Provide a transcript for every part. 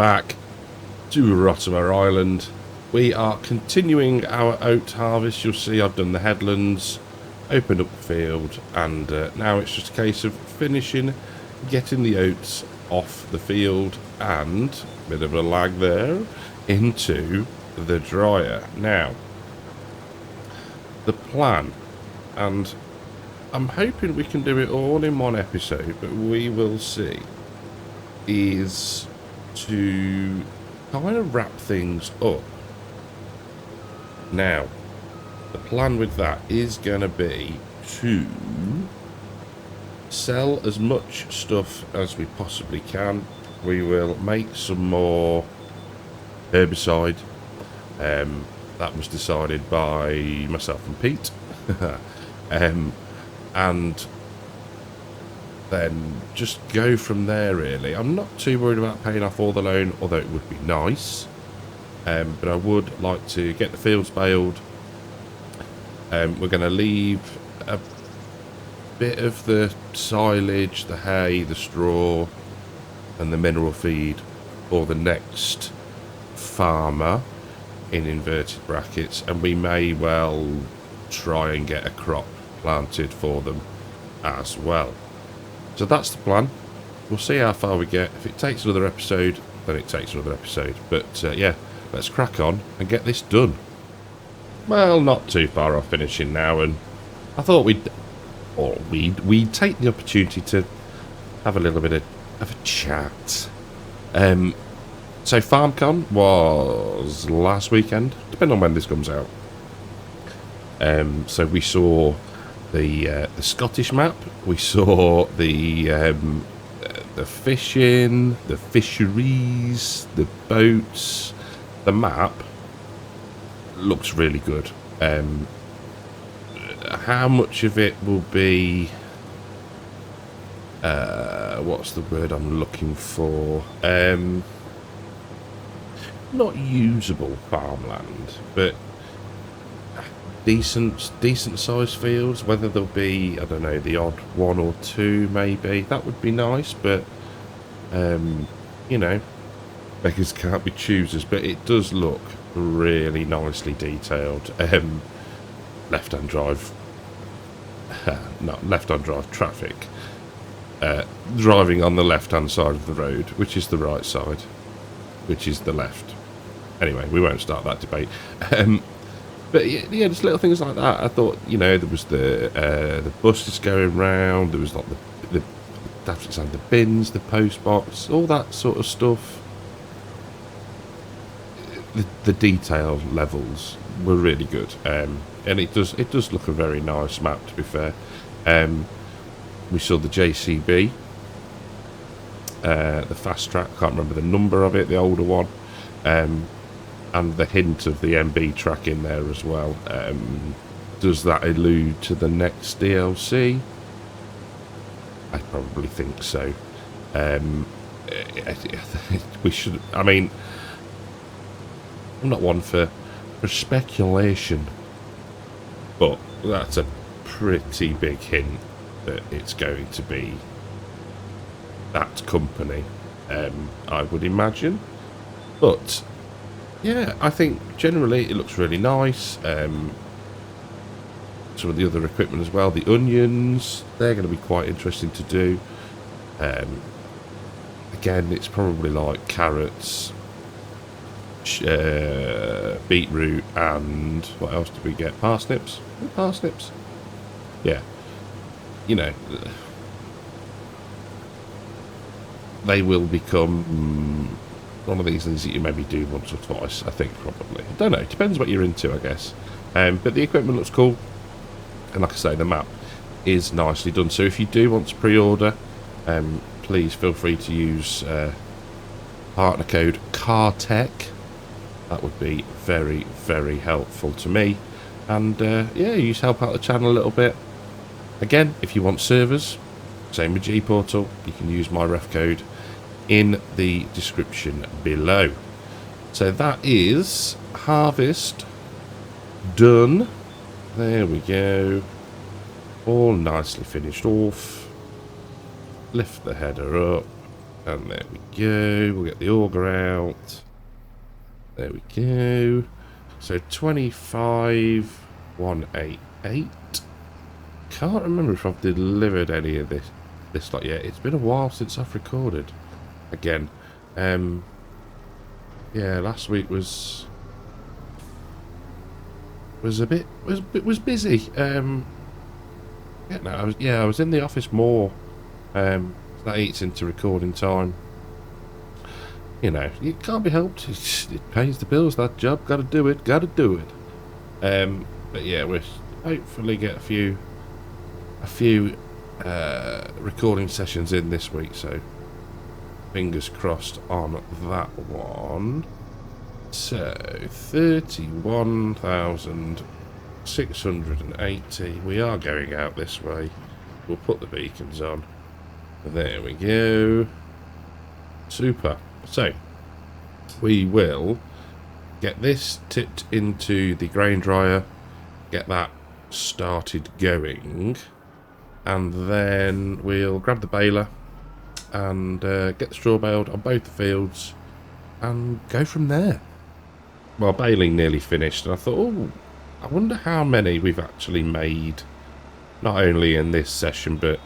back to Rottumer Island. We are continuing our oat harvest. You'll see I've done the headlands, opened up the field, and now it's just a case of finishing getting the oats off the field and, bit of a lag there, into the dryer. Now, the plan, and I'm hoping we can do it all in one episode, but we will see, is to kind of wrap things up. Now, the plan with that is going to be to sell as much stuff as we possibly can. We will make some more herbicide. That was decided by myself and Pete. And then just go from there, really. I'm not too worried about paying off all the loan, although it would be nice. But I would like to get the fields baled. We're going to leave a bit of the silage, the hay, the straw, and the mineral feed for the next farmer, in inverted brackets, and we may well try and get a crop planted for them as well. So that's the plan. We'll see how far we get. If it takes another episode, then it takes another episode. But yeah, let's crack on and get this done. Well, not too far off finishing now, and I thought we'd take the opportunity to have a little bit of a chat. So FarmCon was last weekend, depending on when this comes out. So we saw the Scottish map, we saw the fishing, the fisheries, the boats. The map looks really good. How much of it will be, what's the word I'm looking for? Not usable farmland, but decent sized fields. Whether there'll be, I don't know, the odd one or two maybe, that would be nice. But you know, beggars can't be choosers. But it does look really nicely detailed. Left-hand drive, not left-hand drive traffic. Driving on the left-hand side of the road, which is the right side, which is the left. Anyway, we won't start that debate. But yeah, just little things like that. I thought, you know, there was the buses going round. There was like the bins, the post box, all that sort of stuff. The detail levels were really good, and it does look a very nice map, to be fair. We saw the JCB, the fast track. Can't remember the number of it, the older one. And the hint of the MB track in there as well. Does that allude to the next DLC? I probably think so. We should. I mean, I'm not one for speculation, but that's a pretty big hint that it's going to be that company. I would imagine, but. Yeah, I think generally it looks really nice. Some of the other equipment as well. The onions, they're going to be quite interesting to do. Again, it's probably like carrots, beetroot, and what else did we get? Parsnips? Parsnips? Yeah. You know, they will become... one of these things that you maybe do once or twice, I think, probably. I don't know, depends what you're into, I guess. But the equipment looks cool, and like I say, the map is nicely done. So if you do want to pre-order, please feel free to use partner code CARTECH. That would be very, very helpful to me. And yeah, you just help out the channel a little bit. Again, if you want servers, same with G-Portal, you can use my ref code in the description below. So that is harvest done. There we go. All nicely finished off. Lift the header up. And there we go. We'll get the auger out. There we go. So 25,188. Can't remember if I've delivered any of this lot yet. It's been a while since I've recorded again. Yeah, last week was busy. I was in the office more. That eats into recording time. You know, it can't be helped. It pays the bills. That job, gotta do it. But yeah, we'll hopefully get a few recording sessions in this week. So fingers crossed on that one. So 31,680. We are going out this way. We'll put the beacons on. There we go. Super. So we will get this tipped into the grain dryer, get that started going, and then we'll grab the baler and get the straw baled on both the fields and go from there. Well, baling nearly finished, and I thought, oh, I wonder how many we've actually made, not only in this session but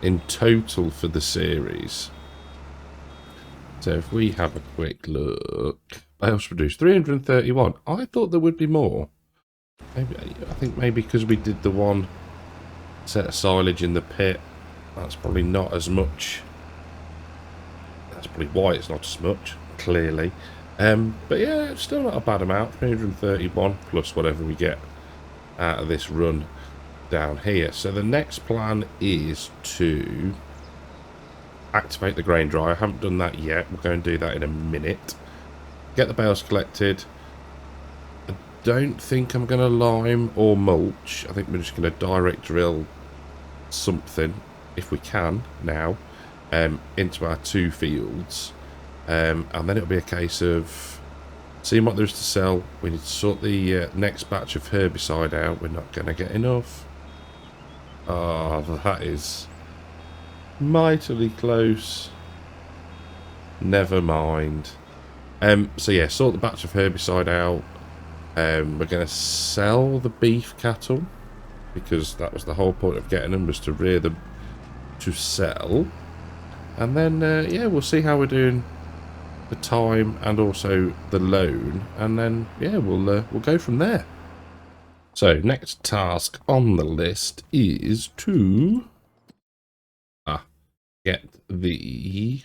in total for the series. So if we have a quick look, bales produced 331. I thought there would be more. I think maybe because we did the one set of silage in the pit, that's probably not as much. That's probably why it's not as much, clearly. But yeah, it's still not a bad amount. 331 plus whatever we get out of this run down here. So the next plan is to activate the grain dryer. I haven't done that yet. We'll go and do that in a minute. Get the bales collected. I don't think I'm going to lime or mulch. I think we're just going to direct drill something, if we can now, into our two fields. And then it'll be a case of seeing what there is to sell. We need to sort the next batch of herbicide out. We're not going to get enough. Oh, that is mightily close. Never mind. So yeah, sort the batch of herbicide out. We're going to sell the beef cattle, because that was the whole point of getting them, was to rear them to sell. And then yeah, we'll see how we're doing the time and also the loan, and then yeah, we'll go from there. So next task on the list is to get the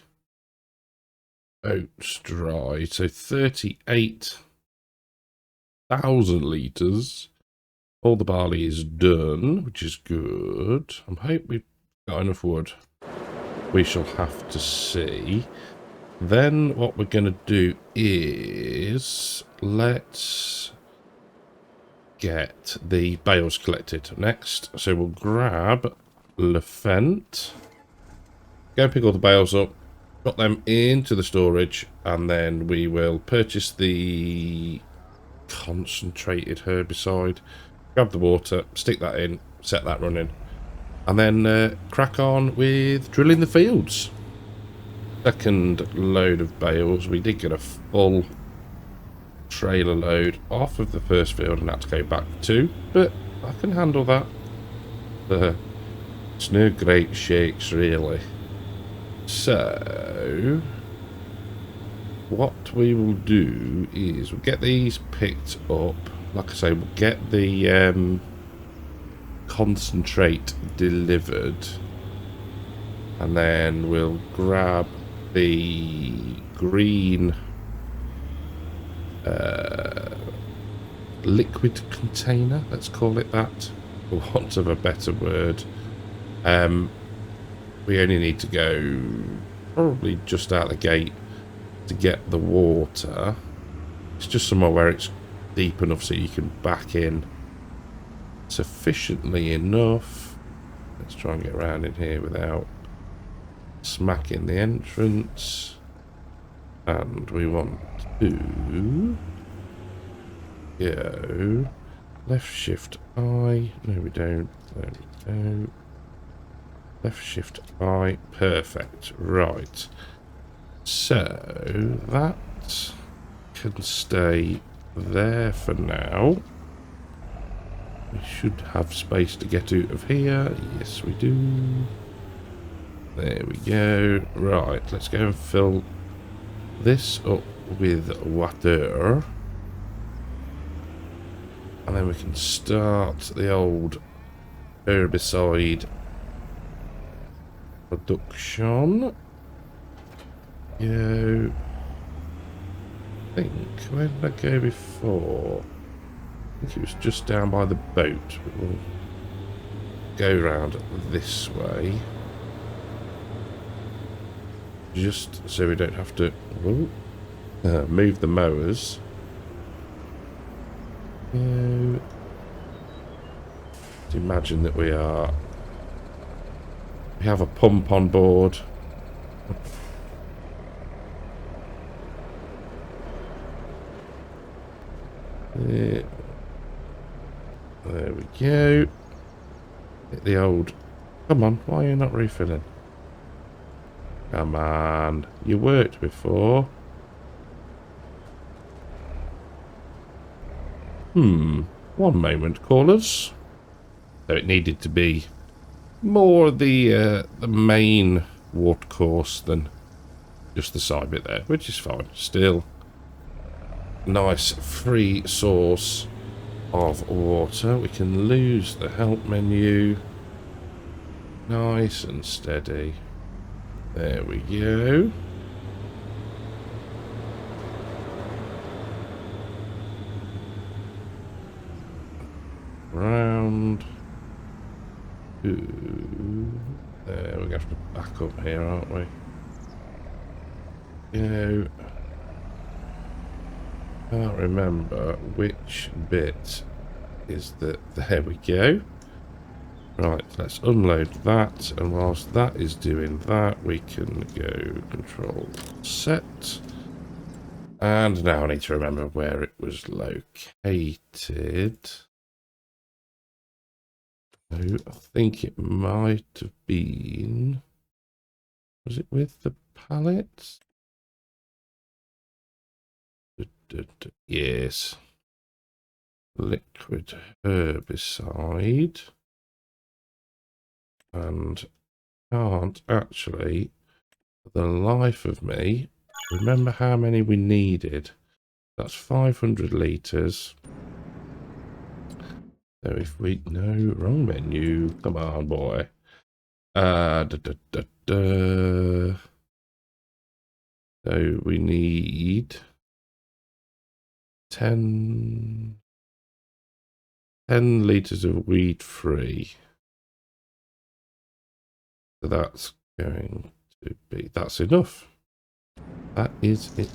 oats dry. So 38,000 litres. All the barley is done, which is good. I hope we've got enough wood. We shall have to see. Then what we're going to do is let's get the bales collected next. So we'll grab Lefent, go pick all the bales up, put them into the storage, and then we will purchase the concentrated herbicide, grab the water, stick that in, set that running, and then crack on with drilling the fields. Second load of bales, we did get a full trailer load off of the first field and had to go back for two, but I can handle that. It's no great shakes really. So what we will do is we'll get these picked up. Like I say, we'll get the concentrate delivered, and then we'll grab the green liquid container, let's call it that, for want of a better word. We only need to go probably just out the gate to get the water. It's just somewhere where it's deep enough so you can back in sufficiently enough. Let's try and get around in here without smacking the entrance. And we want to go left shift I. No, we don't. There we go. Left shift I. Perfect. Right. So that can stay there for now. We should have space to get out of here. Yes, we do. There we go. Right, let's go and fill this up with water. And then we can start the old herbicide production. Go. I think, where did I go before? I think it was just down by the boat. We'll go round this way. Just so we don't have to move the mowers. Imagine that we have a pump on board. There we go. Hit the old. Come on, why are you not refilling? Come on, you worked before. One moment, callers. So it needed to be more the main water course than just the side bit there, which is fine. Still, nice free source of water. We can lose the help menu. Nice and steady. There we go. Round. Ooh. There, we're going to have to back up here, aren't we? Go. Can't remember which bit is the. There we go. Right, let's unload that, and whilst that is doing that, we can go Control Set. And now I need to remember where it was located. So I think it might have been. Was it with the pallets? Yes. Liquid herbicide. And can't actually, for the life of me, remember how many we needed. That's 500 litres. So if we... No, wrong menu. Come on, boy. So we need 10 litres of weed free. So that's going to be... That's enough. That is it.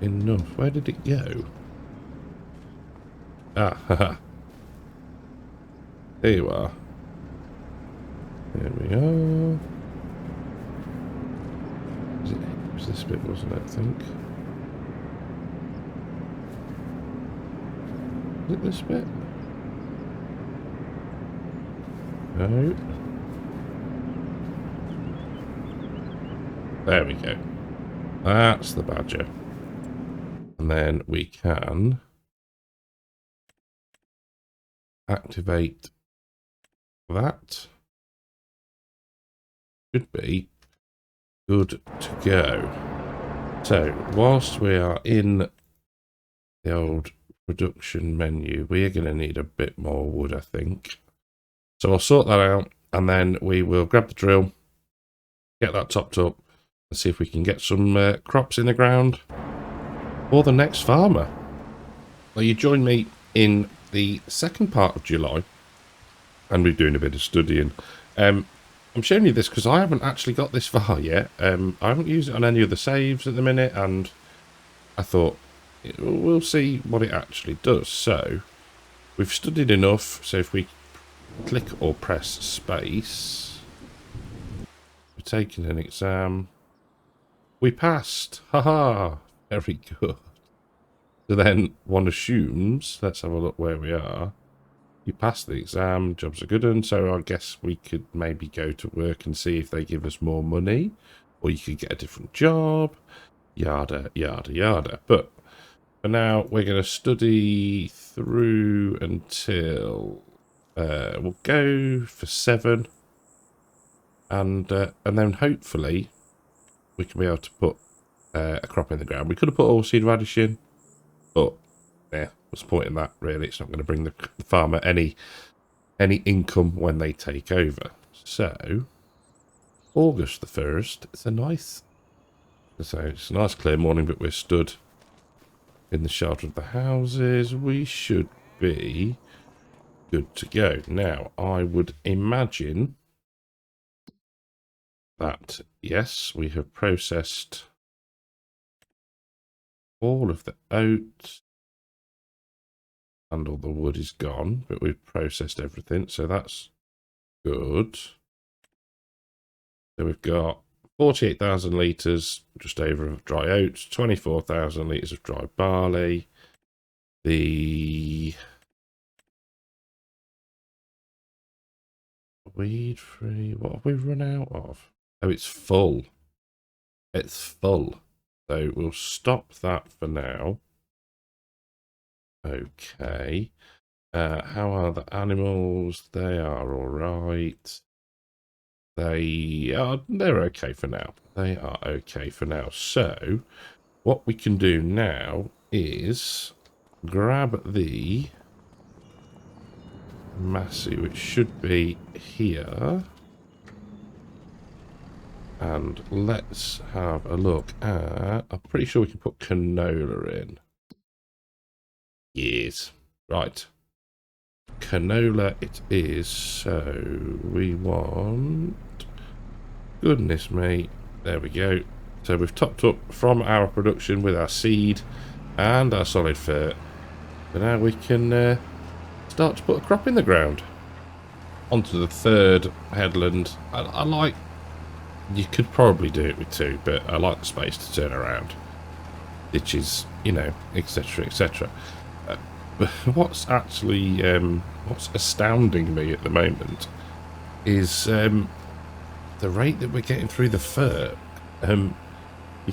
Enough. Where did it go? Ah, haha. There you are. There we are. It was this bit, wasn't it, I think? Is it this bit? No. There we go. That's the badger. And then we can activate that. Should be good to go. So, whilst we are in the old production menu, we are going to need a bit more wood, I think. So I'll sort that out, and then we will grab the drill, get that topped up, and see if we can get some crops in the ground for the next farmer. Well, you join me in the second part of July, and we're doing a bit of studying. I'm showing you this because I haven't actually got this far yet. I haven't used it on any of the saves at the minute, and I thought we'll see what it actually does. So we've studied enough, so if we click or press space, we're taking an exam. We passed. Haha. Very good. So then one assumes, let's have a look where we are. You passed the exam, job's a good one, so I guess we could maybe go to work and see if they give us more money. or you could get a different job, yada, yada, yada. But for now, we're going to study through until we'll go for 7, and then hopefully we can be able to put a crop in the ground. We could have put oilseed radish in, but yeah, what's the point in that? Really, it's not going to bring the farmer any income when they take over. So August the 1st. It's a nice clear morning, but we're stood in the shelter of the houses. We should be good to go. Now, I would imagine that, yes, we have processed all of the oats and all the wood is gone, but we've processed everything, so that's good. So we've got 48,000 litres just over of dry oats, 24,000 litres of dry barley. The weed free, what have we run out of? Oh, it's full. It's full. So we'll stop that for now. Okay. How are the animals? They are all right. They're okay for now. They are okay for now. So what we can do now is grab the Massey, which should be here, and let's have a look at, I'm pretty sure we can put canola in. Yes. Right. Canola it is. So we want, goodness me, there we go. So we've topped up from our production with our seed and our solid fert. So now we can start to put a crop in the ground. Onto the 3rd headland. I like, you could probably do it with 2, but I like the space to turn around. Ditches, you know, etc, etc. But what's actually, what's astounding me at the moment is the rate that we're getting through the fert. You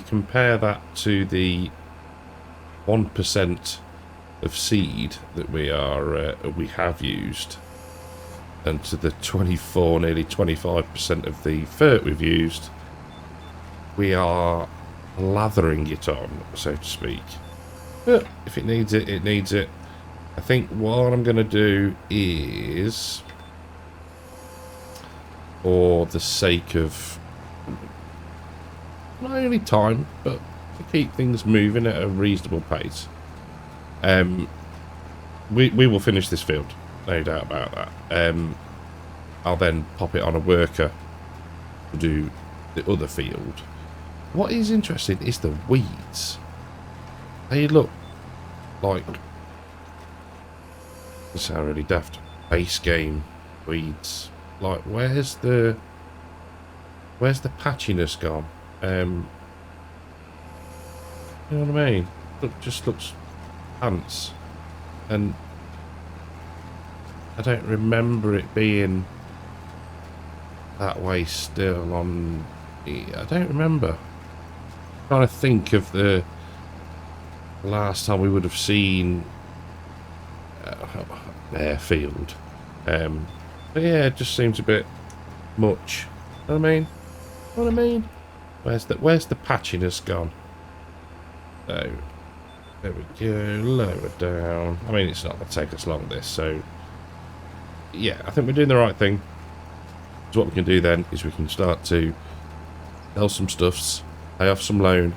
compare that to the 1% of seed that we have used, and to the 24, nearly 25% of the fert we've used. We are lathering it on, so to speak. But if it needs it, it needs it. I think what I'm going to do is, for the sake of not only time, but to keep things moving at a reasonable pace, we will finish this field, no doubt about that. I'll then pop it on a worker to do the other field. What is interesting is the weeds. They look like, this sounds really daft, base game weeds. Like, where's the patchiness gone? You know what I mean? Look, just looks pants, and I don't remember it being that way still on. I don't remember. I'm trying to think of the last time we would have seen airfield. But yeah, it just seems a bit much. You know what I mean? What I mean? Where's the patchiness gone? So there we go. Lower down. I mean, it's not going to take us long, this. So yeah, I think we're doing the right thing. So what we can do then is we can start to sell some stuffs, pay off some loan.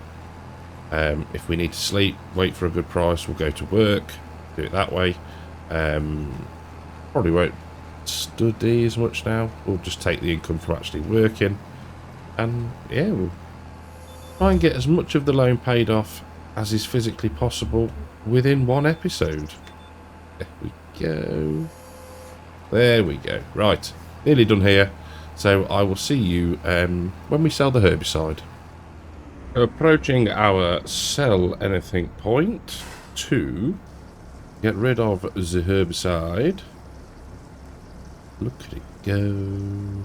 If we need to sleep, wait for a good price, we'll go to work, do it that way. Probably won't study as much now. We'll just take the income from actually working, and yeah, we'll try and get as much of the loan paid off as is physically possible within one episode. There we go. There we go. Right, nearly done here. So I will see you when we sell the herbicide. Approaching our sell anything point to get rid of the herbicide. Look at it go.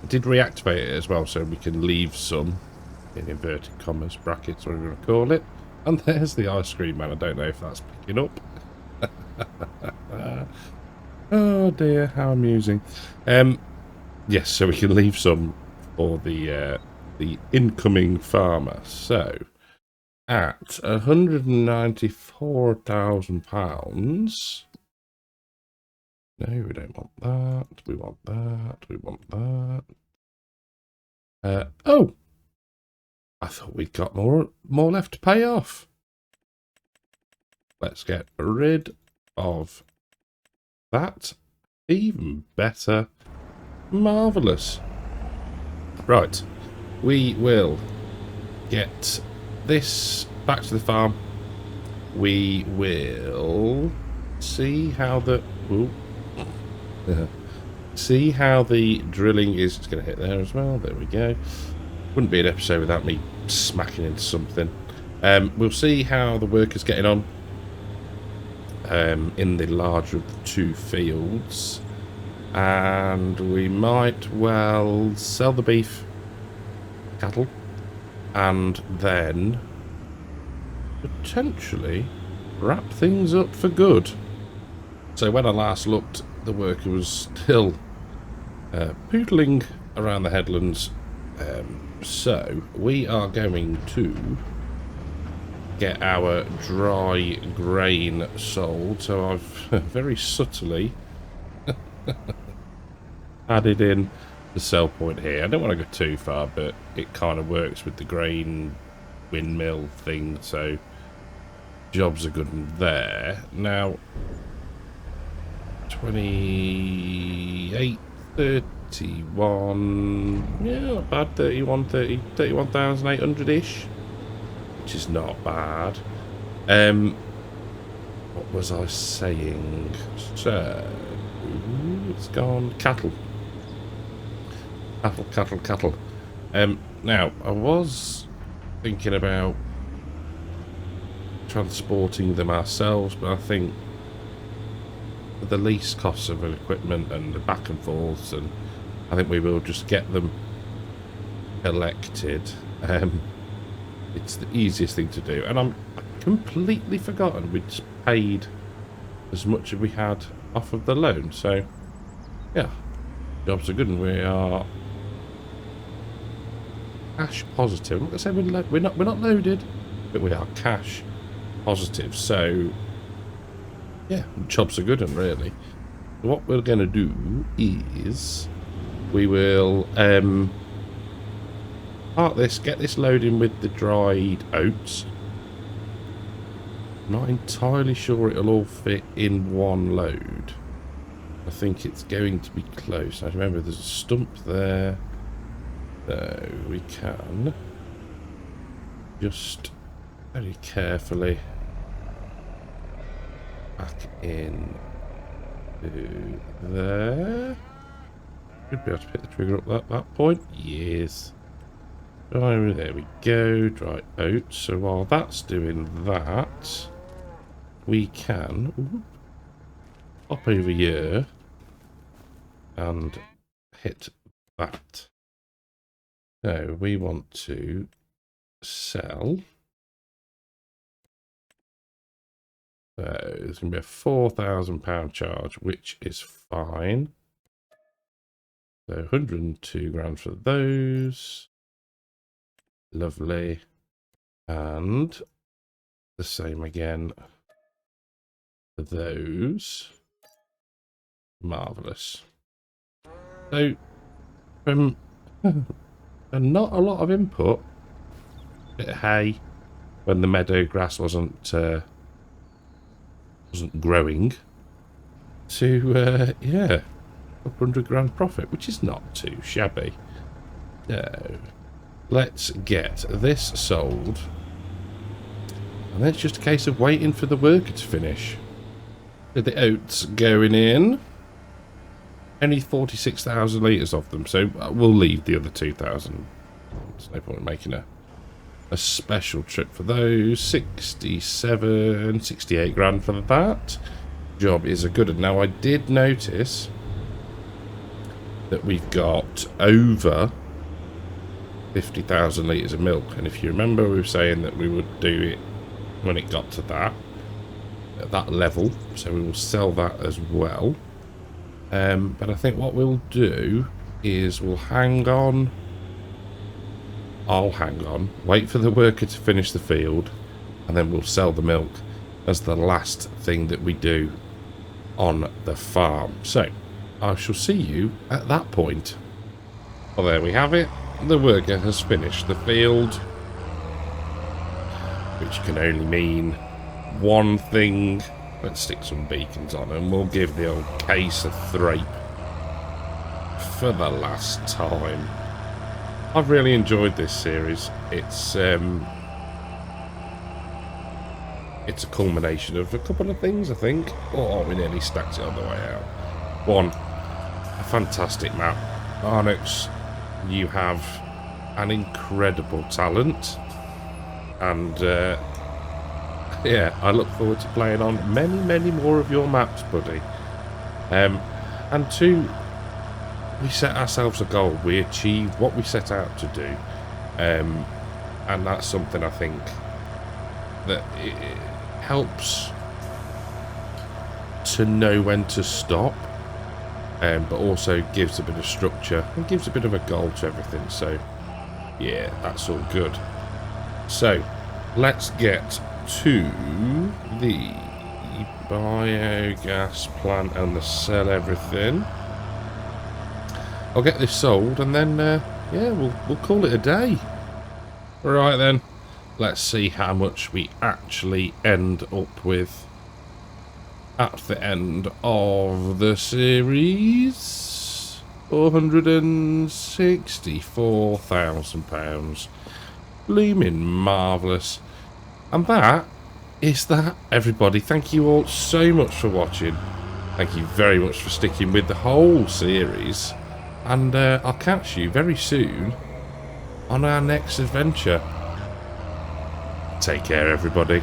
I did reactivate it as well, so we can leave some in inverted commas, brackets, whatever you want to call it. And there's the ice cream man. I don't know if that's picking up. Oh dear, how amusing. Yes, so we can leave some for the incoming farmer. So, at £194,000. No, we don't want that. We want that. We want that. Oh, I thought we'd got more left to pay off. Let's get rid of that. Even better. Marvellous. Right. We will get this back to the farm. We will see how the... Ooh. See how the drilling is. It's going to hit there as well. There we go. Wouldn't be an episode without me smacking into something. We'll see how the work is getting on in the larger of the two fields, and we might well sell the beef cattle and then potentially wrap things up for good. So when I last looked, the worker was still poodling around the headlands. So we are going to get our dry grain sold. So I've very subtly added in the sell point here. I don't want to go too far, but it kind of works with the grain windmill thing. So jobs are good in there. Now 28, 31, yeah, not bad. 31,800-ish, which is not bad. What was I saying? So it's gone cattle. Now I was thinking about transporting them ourselves, but I think the least costs of equipment and the back and forths, and I think we will just get them collected. It's the easiest thing to do, and I'm completely forgotten we'd paid as much as we had off of the loan. So yeah, jobs are good, and we are cash positive. I'm not gonna say we're not loaded, but we are cash positive. So yeah, jobs are good, and really what we're going to do is we will part this, get this loading with the dried oats. I'm not entirely sure it'll all fit in one load. I think it's going to be close. Now remember, there's a stump there, so we can just very carefully back in to there. Should be able to pick the trigger up at that point. Yes. Dry, there we go. Dry oats. So while that's doing that, we can hop over here and hit that. So we want to sell. So there's going to be a £4,000 charge, which is fine. So 102 grand for those. Lovely. And the same again for those. Marvellous. So from not a lot of input, bit of hay when the meadow grass wasn't growing, to yeah, 100 grand profit, which is not too shabby. So let's get this sold, and then it's just a case of waiting for the worker to finish. So the oats going in, only 46,000 litres of them, so we'll leave the other 2,000. There's no point in making a special trip for those. 67, 68 grand for that. Job is a good one. Now I did notice that we've got over 50,000 litres of milk. And if you remember, we were saying that we would do it when it got to that, at that level. So we will sell that as well. But I think what we'll do is we'll hang on. I'll hang on, wait for the worker to finish the field, and then we'll sell the milk as the last thing that we do on the farm. So I shall see you at that point. Well, there we have it. The worker has finished the field, which can only mean one thing. Let's stick some beacons on and we'll give the old case a thrape for the last time. I've really enjoyed this series. It's a culmination of a couple of things, I think. Oh, we nearly stacked it on the way out. One, a fantastic map. Marnux, you have an incredible talent. And, yeah, I look forward to playing on many more of your maps, buddy. And two, we set ourselves a goal. We achieved what we set out to do. And that's something I think that it helps to know when to stop. But also gives a bit of structure and gives a bit of a goal to everything. So, yeah, that's all good. So, let's get to the biogas plant and the sell everything. I'll get this sold and then, yeah, we'll call it a day. Right then, let's see how much we actually end up with at the end of the series. £464,000. Blooming marvellous. And that is that, everybody. Thank you all so much for watching. Thank you very much for sticking with the whole series. And I'll catch you very soon on our next adventure. Take care, everybody.